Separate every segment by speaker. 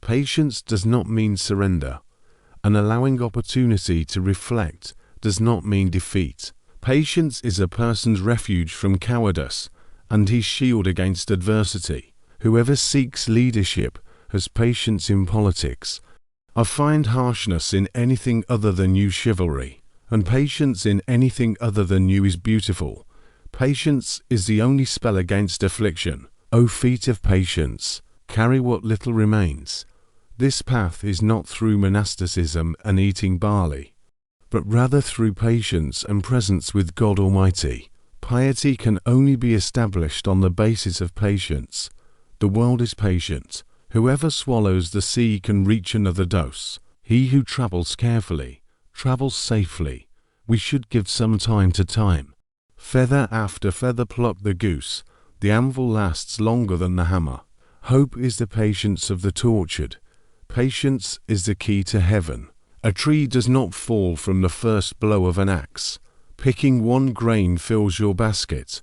Speaker 1: Patience does not mean surrender, and allowing opportunity to reflect does not mean defeat. Patience is a person's refuge from cowardice and his shield against adversity. Whoever seeks leadership has patience in politics. I find harshness in anything other than new chivalry, and patience in anything other than new is beautiful. Patience is the only spell against affliction. O feet of patience, carry what little remains. This path is not through monasticism and eating barley, but rather through patience and presence with God Almighty. Piety can only be established on the basis of patience. The world is patient. Whoever swallows the sea can reach another dose. He who travels carefully travels safely. We should give some time to time. Feather after feather pluck the goose. The anvil lasts longer than the hammer. Hope is the patience of the tortured. Patience is the key to heaven. A tree does not fall from the first blow of an axe. Picking one grain fills your basket.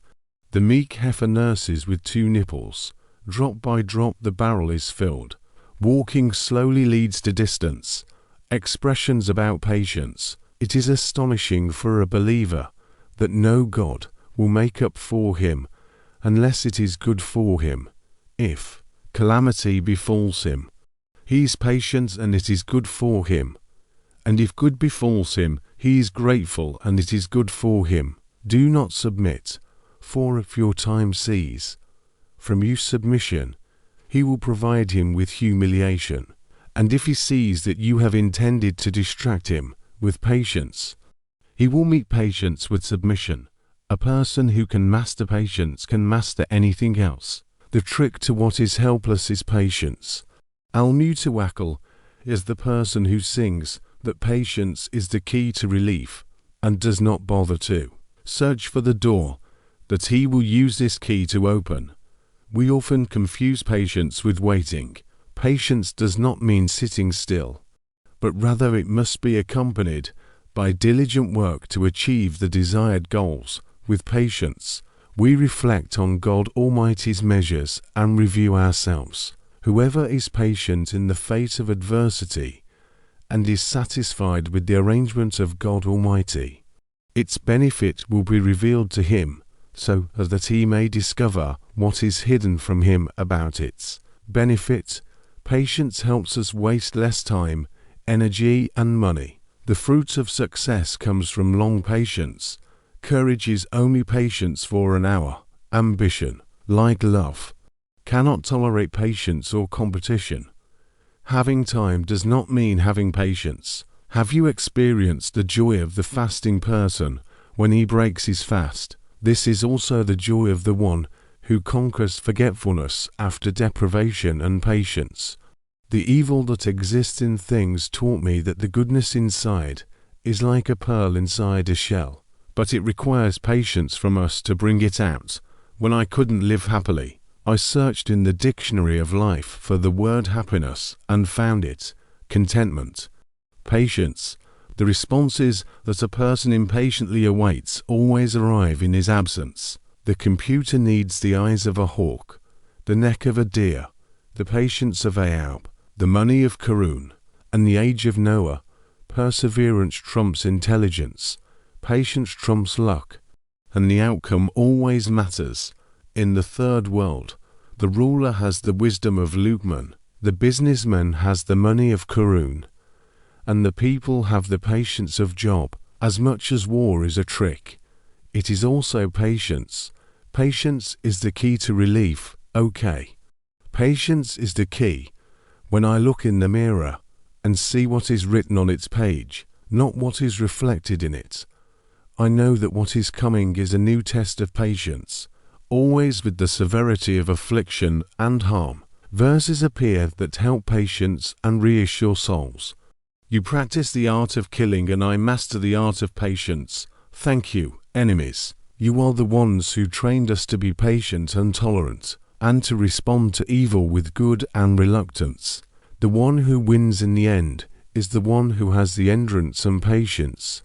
Speaker 1: The meek heifer nurses with 2 nipples. Drop by drop the barrel is filled. Walking slowly leads to distance. Expressions about patience. It is astonishing for a believer that no God will make up for him unless it is good for him. If calamity befalls him, he is patient and it is good for him. And if good befalls him, he is grateful and it is good for him. Do not submit, for if your time cease from you submission, he will provide him with humiliation. And if he sees that you have intended to distract him with patience, he will meet patience with submission. A person who can master patience can master anything else. The trick to what is helpless is patience. Al-Mutawakkil is the person who sings that patience is the key to relief and does not bother to search for the door that he will use this key to open. We often confuse patience with waiting. Patience does not mean sitting still, but rather it must be accompanied by diligent work to achieve the desired goals. With patience, we reflect on God Almighty's measures and review ourselves. Whoever is patient in the face of adversity and is satisfied with the arrangement of God Almighty, its benefit will be revealed to him, so that he may discover what is hidden from him about its benefit. Patience helps us waste less time, energy, and money. The fruit of success comes from long patience. Courage is only patience for an hour. Ambition, like love, cannot tolerate patience or competition. Having time does not mean having patience. Have you experienced the joy of the fasting person when he breaks his fast? This is also the joy of the one who conquers forgetfulness after deprivation and patience. The evil that exists in things taught me that the goodness inside is like a pearl inside a shell, but it requires patience from us to bring it out. When I couldn't live happily, I searched in the dictionary of life for the word happiness and found it: contentment. Patience. The responses that a person impatiently awaits always arrive in his absence. The computer needs the eyes of a hawk, the neck of a deer, the patience of Ahab, the money of Karun, and the age of Noah. Perseverance trumps intelligence, patience trumps luck, and the outcome always matters. In the third world, the ruler has the wisdom of Luqman, the businessman has the money of Karun, and the people have the patience of Job. As much as war is a trick, it is also patience. Patience is the key to relief. Okay. Patience is the key. When I look in the mirror and see what is written on its page, not what is reflected in it, I know that what is coming is a new test of patience, always with the severity of affliction and harm. Verses appear that help patience and reassure souls. You practice the art of killing and I master the art of patience. Thank you, enemies. You are the ones who trained us to be patient and tolerant, and to respond to evil with good and reluctance. The one who wins in the end is the one who has the endurance and patience.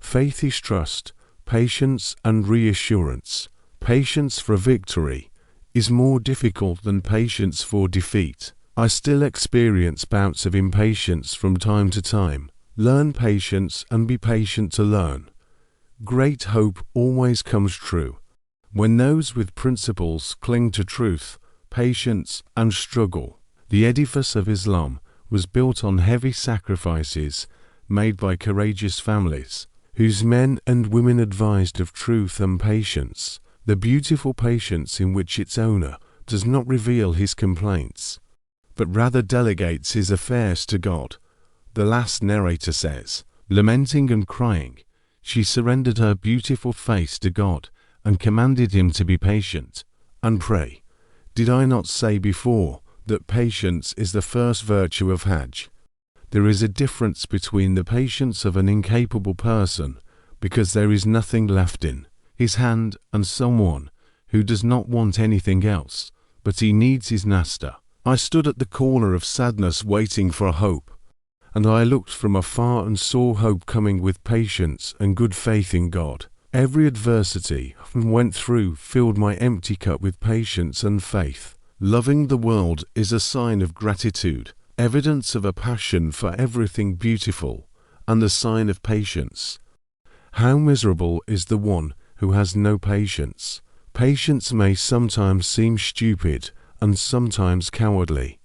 Speaker 1: Faith is trust, patience and reassurance. Patience for victory is more difficult than patience for defeat. I still experience bouts of impatience from time to time. Learn patience and be patient to learn. Great hope always comes true. When those with principles cling to truth, patience, and struggle. The edifice of Islam was built on heavy sacrifices made by courageous families, whose men and women advised of truth and patience, the beautiful patience in which its owner does not reveal his complaints, but rather delegates his affairs to God. The last narrator says, lamenting and crying, she surrendered her beautiful face to God and commanded him to be patient and pray. Did I not say before that patience is the first virtue of Hajj? There is a difference between the patience of an incapable person, because there is nothing left in his hand, and someone who does not want anything else, but he needs his Nasta. I stood at the corner of sadness waiting for hope, and I looked from afar and saw hope coming with patience and good faith in God. Every adversity I went through filled my empty cup with patience and faith. Loving the world is a sign of gratitude, evidence of a passion for everything beautiful, and the sign of patience. How miserable is the one who has no patience. Patience may sometimes seem stupid and sometimes cowardly.